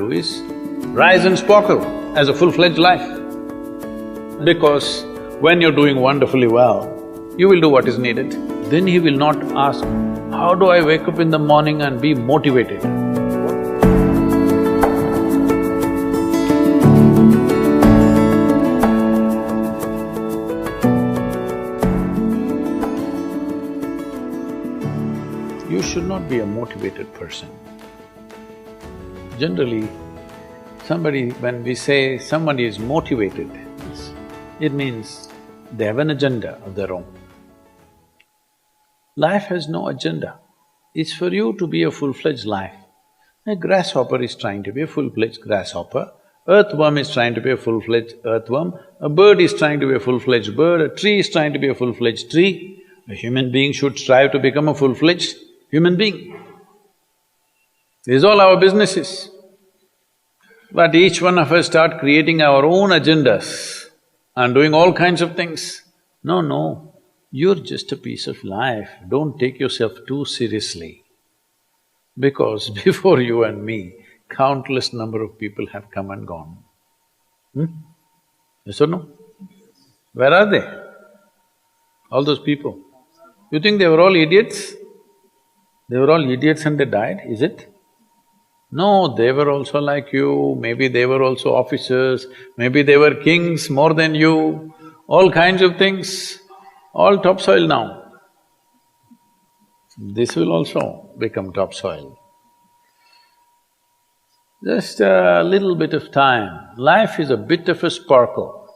do is rise and sparkle as a full-fledged life. Because when you're doing wonderfully well, you will do what is needed. Then he will not ask, how do I wake up in the morning and be motivated? You should not be a motivated person. Generally, when we say somebody is motivated, it means they have an agenda of their own. Life has no agenda. It's for you to be a full-fledged life. A grasshopper is trying to be a full-fledged grasshopper, earthworm is trying to be a full-fledged earthworm, a bird is trying to be a full-fledged bird, a tree is trying to be a full-fledged tree. A human being should strive to become a full-fledged human being. This is all our business is. But each one of us start creating our own agendas and doing all kinds of things. No, you're just a piece of life, don't take yourself too seriously. Because before you and me, countless number of people have come and gone. Yes or no? Where are they? All those people. You think they were all idiots? They were all idiots and they died, is it? No, they were also like you, maybe they were also officers, maybe they were kings more than you, all kinds of things, all topsoil now. This will also become topsoil. Just a little bit of time, life is a bit of a sparkle.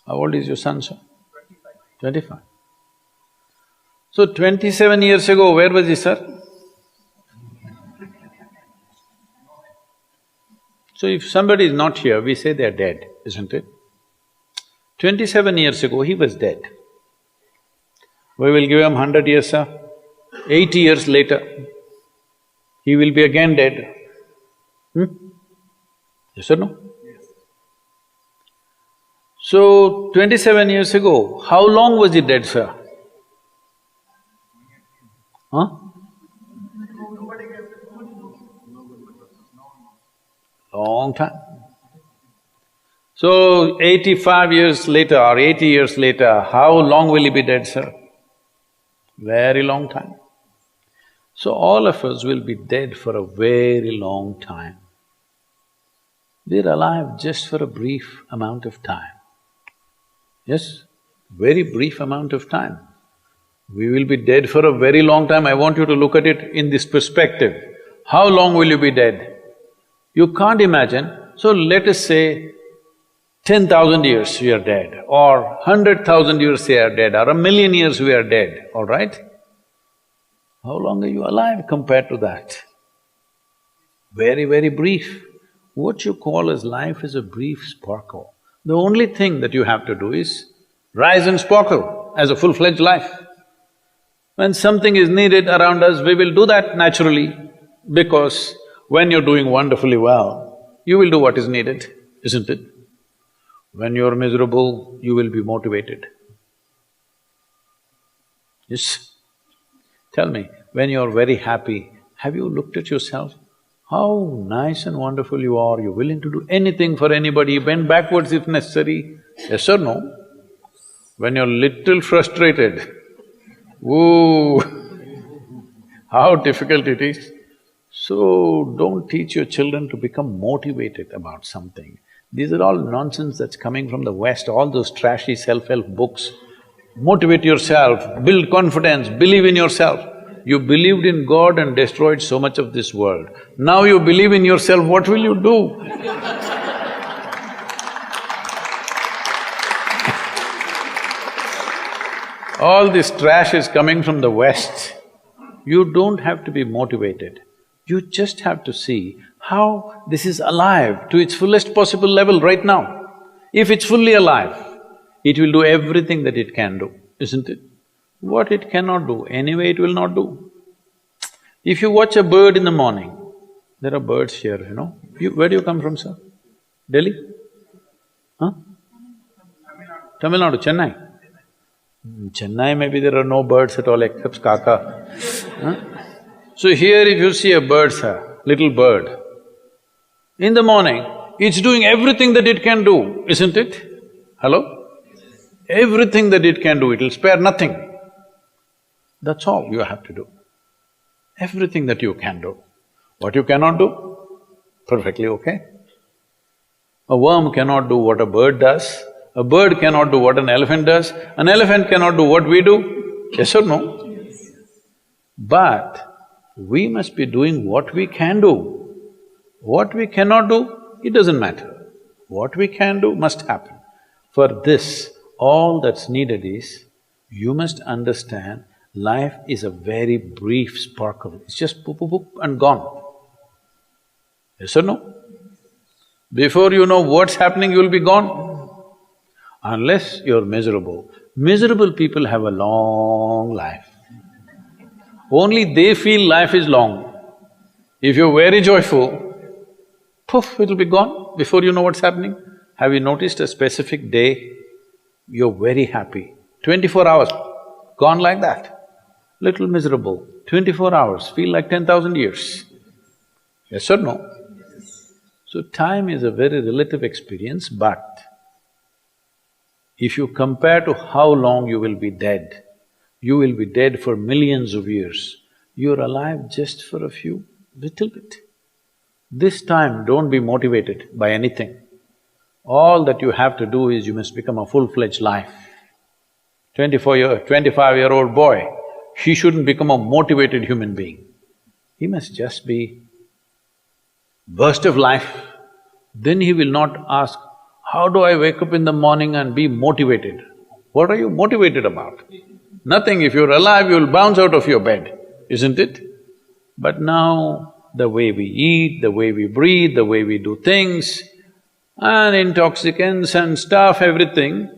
How old is your son, sir? 25. So 27 years ago, where was he, sir? So if somebody is not here, we say they're dead, isn't it? 27 years ago, he was dead. We will give him 100 years, sir. 80 years later, he will be again dead. Yes or no? Yes. So, 27 years ago, how long was he dead, sir? Huh? Long time. So, 85 years later or 80 years later, how long will he be dead, sir? Very long time. So, all of us will be dead for a very long time. We're alive just for a brief amount of time. Yes, very brief amount of time. We will be dead for a very long time. I want you to look at it in this perspective. How long will you be dead? You can't imagine. So let us say 10,000 years we are dead, or 100,000 years we are dead, or 1,000,000 years we are dead, all right? How long are you alive compared to that? Very, very brief. What you call as life is a brief sparkle. The only thing that you have to do is rise and sparkle as a full-fledged life. When something is needed around us, we will do that naturally, because when you're doing wonderfully well, you will do what is needed, isn't it? When you're miserable, you will be motivated. Yes? Tell me, when you're very happy, have you looked at yourself? How nice and wonderful you are, you're willing to do anything for anybody, bend backwards if necessary. Yes or no? When you're little frustrated, ooh, how difficult it is. So, don't teach your children to become motivated about something. These are all nonsense that's coming from the West, all those trashy self-help books. Motivate yourself, build confidence, believe in yourself. You believed in God and destroyed so much of this world. Now you believe in yourself, what will you do? All this trash is coming from the West. You don't have to be motivated. You just have to see how this is alive to its fullest possible level right now. If it's fully alive, it will do everything that it can do, isn't it? What it cannot do, anyway it will not do. If you watch a bird in the morning, there are birds here, you know. Where do you come from, sir? Delhi? Huh? Tamil Nadu, Chennai? Chennai, maybe there are no birds at all except kaka. Huh? So here if you see a bird, sir, little bird. In the morning, it's doing everything that it can do, isn't it? Hello? Everything that it can do, it'll spare nothing. That's all you have to do. Everything that you can do. What you cannot do, perfectly okay. A worm cannot do what a bird does, a bird cannot do what an elephant does, an elephant cannot do what we do, yes or no? But we must be doing what we can do. What we cannot do, it doesn't matter. What we can do must happen. For this, all that's needed is, you must understand life is a very brief sparkle, it's just poop, poop, poop and gone. Yes or no? Before you know what's happening, you'll be gone. Unless you're miserable. Miserable people have a long life. Only they feel life is long. If you're very joyful, poof, it'll be gone before you know what's happening. Have you noticed a specific day, you're very happy, 24 hours, gone like that. Little miserable, 24 hours, feel like 10,000 years. Yes or no? So time is a very relative experience, but if you compare to how long you will be dead, you will be dead for millions of years. You're alive just for a few, little bit. This time, don't be motivated by anything. All that you have to do is you must become a full-fledged life. 25-year-old boy, he shouldn't become a motivated human being. He must just be burst of life. Then he will not ask, how do I wake up in the morning and be motivated? What are you motivated about? Nothing. If you're alive, you'll bounce out of your bed, isn't it? But now, the way we eat, the way we breathe, the way we do things, and intoxicants and stuff, everything,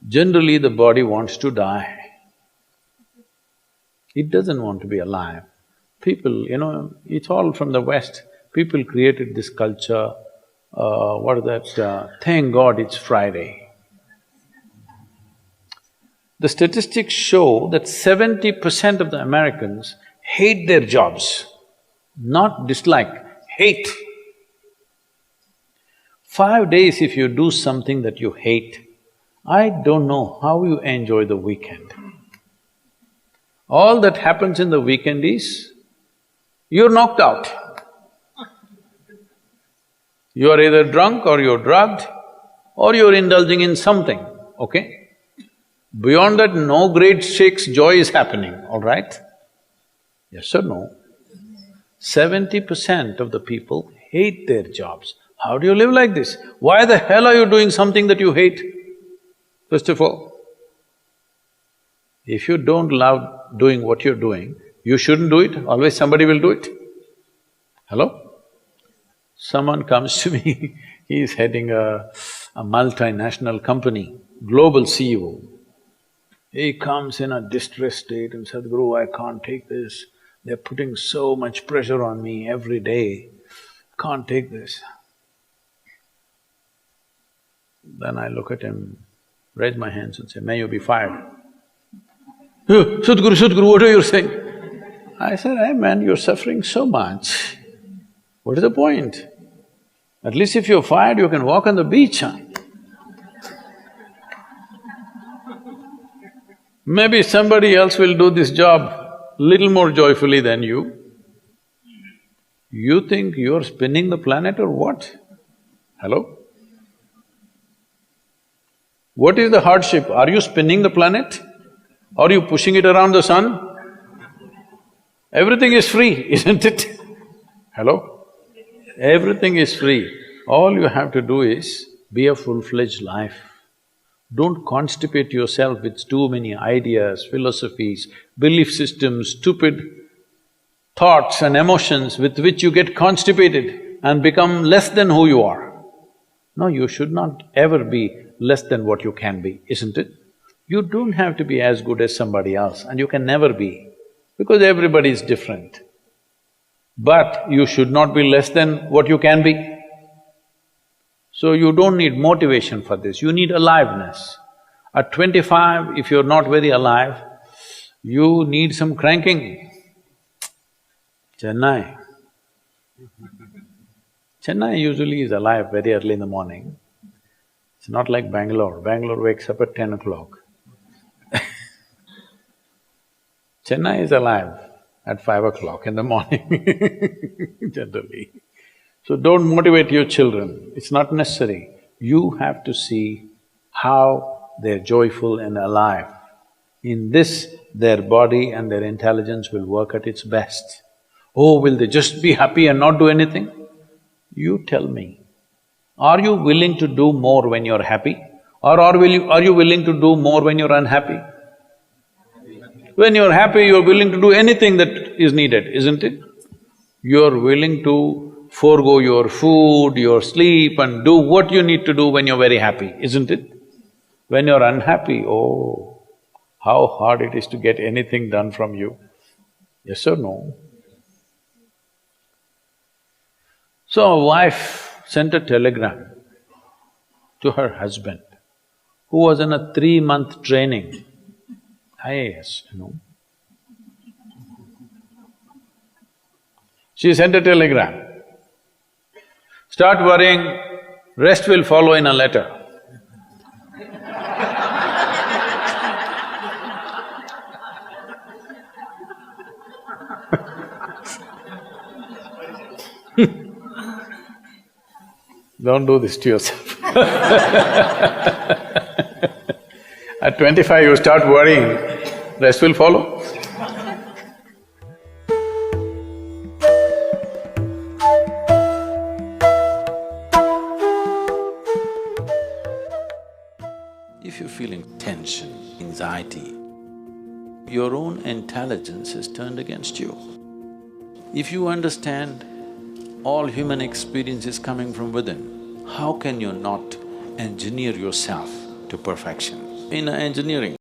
generally the body wants to die. It doesn't want to be alive. People, it's all from the West. People created this culture, thank God it's Friday. The statistics show that 70% of the Americans hate their jobs, not dislike, hate. 5 days if you do something that you hate, I don't know how you enjoy the weekend. All that happens in the weekend is, you're knocked out. You are either drunk or you're drugged or you're indulging in something, okay? Beyond that, no great shakes joy is happening, all right? Yes or no? 70% of the people hate their jobs. How do you live like this? Why the hell are you doing something that you hate? First of all, if you don't love doing what you're doing, you shouldn't do it, always somebody will do it. Hello? Someone comes to me, he's heading a multinational company, global CEO. He comes in a distressed state and said, Sadhguru, I can't take this. They're putting so much pressure on me every day, can't take this. Then I look at him, raise my hands and say, may you be fired. Sadhguru, what are you saying? I said, hey man, you're suffering so much. What is the point? At least if you're fired, you can walk on the beach, huh? Maybe somebody else will do this job little more joyfully than you. You think you're spinning the planet or what? Hello? What is the hardship? Are you spinning the planet? Are you pushing it around the sun? Everything is free, isn't it? Hello? Everything is free. All you have to do is be a full-fledged life. Don't constipate yourself with too many ideas, philosophies, belief systems, stupid thoughts and emotions with which you get constipated and become less than who you are. No, you should not ever be less than what you can be, isn't it? You don't have to be as good as somebody else, and you can never be, because everybody is different. But you should not be less than what you can be. So you don't need motivation for this, you need aliveness. At 25, if you're not very alive, you need some cranking. Chennai, Chennai usually is alive very early in the morning. It's not like Bangalore. Bangalore wakes up at 10 o'clock. Chennai is alive at 5 o'clock in the morning, generally. So don't motivate your children, it's not necessary. You have to see how they're joyful and alive. In this, their body and their intelligence will work at its best. Oh, will they just be happy and not do anything? You tell me, are you willing to do more when you're happy? Or are you willing to do more when you're unhappy? When you're happy, you're willing to do anything that is needed, isn't it? You're willing to forego your food, your sleep and do what you need to do when you're very happy, isn't it? When you're unhappy, oh, how hard it is to get anything done from you. Yes or no? So a wife sent a telegram to her husband, who was in a 3-month training, IAS, you know. She sent a telegram, start worrying, rest will follow in a letter. Don't do this to yourself. At 25 you start worrying, rest will follow. If you're feeling tension, anxiety, your own intelligence is turned against you. If you understand all human experience is coming from within, how can you not engineer yourself to perfection? In engineering,